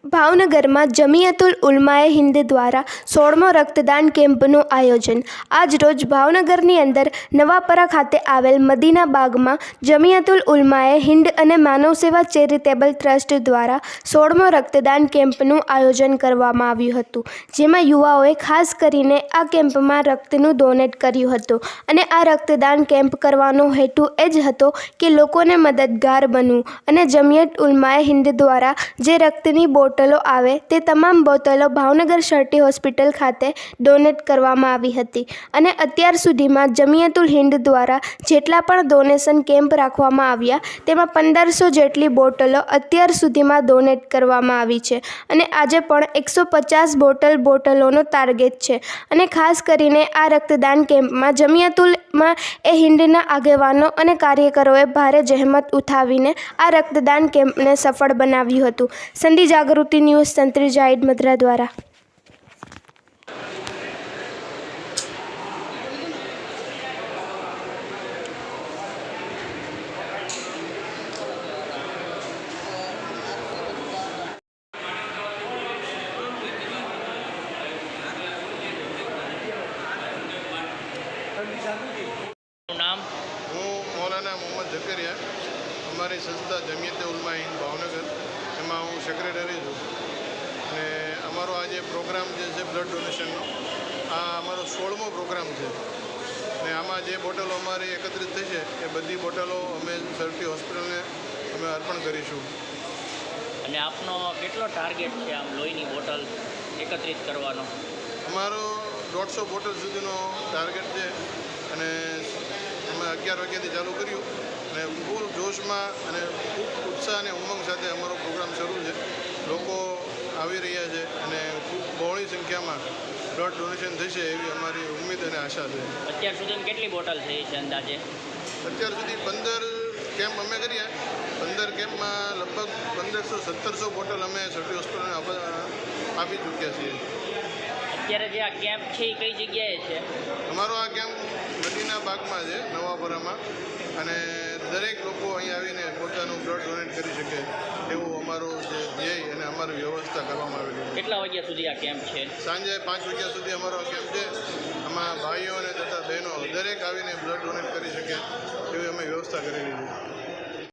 ભાવનગરમાં જમિયતુલ ઉલમાએ હિન્દ દ્વારા 16મો રક્તદાન કેમ્પનું આયોજન। આજ રોજ ભાવનગરની અંદર નવાપરા ખાતે આવેલ મદીના બાગમાં જમિયતુલ ઉલમાએ હિન્દ અને માનવ સેવા ચેરિટેબલ ટ્રસ્ટ દ્વારા 16મો રક્તદાન કેમ્પનું આયોજન કરવામાં આવ્યું હતું, જેમાં યુવાઓએ ખાસ કરીને આ કેમ્પમાં રક્તનું ડોનેટ કર્યું હતું અને આ રક્તદાન કેમ્પ કરવાનો હેતુ એ જ હતો કે લોકોને મદદગાર બનવું અને જમિયત ઉલમાએ હિન્દ દ્વારા જે રક્તની બોટલો આવે તે તમામ બોટલો ભાવનગર શર્ટી હોસ્પિટલ ખાતે ડોનેટ કરવામાં આવી હતી અને અત્યાર સુધીમાં જમિયતુલ હિન્દ દ્વારા જેટલા પણ ડોનેશન કેમ્પ રાખવામાં આવ્યા તેમાં 1500 જેટલી બોટલો અત્યાર સુધીમાં ડોનેટ કરવામાં આવી છે અને આજે પણ 150 બોટલોનો ટાર્ગેટ છે અને ખાસ કરીને આ રક્તદાન કેમ્પમાં જમિયતુલમાં એ હિન્દના આગેવાનો અને કાર્યકરોએ ભારે જહેમત ઉઠાવીને આ રક્તદાન કેમ્પને સફળ બનાવ્યું હતું। સંધી જાગૃતિ ન્યૂઝ તંત્રી જાહિદ મદ્રા દ્વારા। નામ હું મૌલાના મોહમ્મદ ઝકરિયા, અમારી સંસ્થા જમિયતે ઉલમા હિન્દ ભાવનગર, એમાં હું સેક્રેટરી છું અને અમારો આ જે પ્રોગ્રામ જે છે બ્લડ ડોનેશનનો, આ અમારો 16મો પ્રોગ્રામ છે અને આમાં જે બોટલો અમારી એકત્રિત થઈ છે એ બધી બોટલો અમે શર્ટી હોસ્પિટલને અમે અર્પણ કરીશું। અને આપનો કેટલો ટાર્ગેટ છે આમ લોહીની બોટલ એકત્રિત કરવાનો? અમારો 150 બોટલ સુધીનો ટાર્ગેટ છે અને અમે 11 વાગ્યાથી ચાલુ કર્યું અને ફૂલ જોશમાં અને ખૂબ ઉત્સાહ અને ઉમંગ સાથે અમારો પ્રોગ્રામ શરૂ છે। લોકો આવી રહ્યા છે અને ખૂબ બહોળી સંખ્યામાં બ્લડ ડોનેશન થશે એવી અમારી ઉમ્મીદ અને આશા છે। અત્યાર સુધીમાં કેટલી બોટલ થઈ છે અંદાજે? અત્યાર સુધી 15 કેમ્પ અમે કર્યા, 15 કેમ્પમાં લગભગ 1500-1700 બોટલ અમે શર્ટી હોસ્પિટલને આપી ચૂક્યા છીએ। અત્યારે જે આ કેમ્પ છે એ કઈ જગ્યાએ છે? અમારો આ કેમ્પ મદીના બાગમાં છે, નવાપરામાં, અને દરેક લોકો અહીં આવીને પોતાનું બ્લડ ડોનેટ કરી શકે એવું અમારું જે ધ્યેય અને અમારી વ્યવસ્થા કરવામાં આવેલી છે। કેટલા વાગ્યા સુધી આ કેમ્પ છે? સાંજે 5 વાગ્યા સુધી અમારો આ કેમ્પ છે। આમાં ભાઈઓ અને તથા બહેનો દરેક આવીને બ્લડ ડોનેટ કરી શકે એવી અમે વ્યવસ્થા કરેલી છે।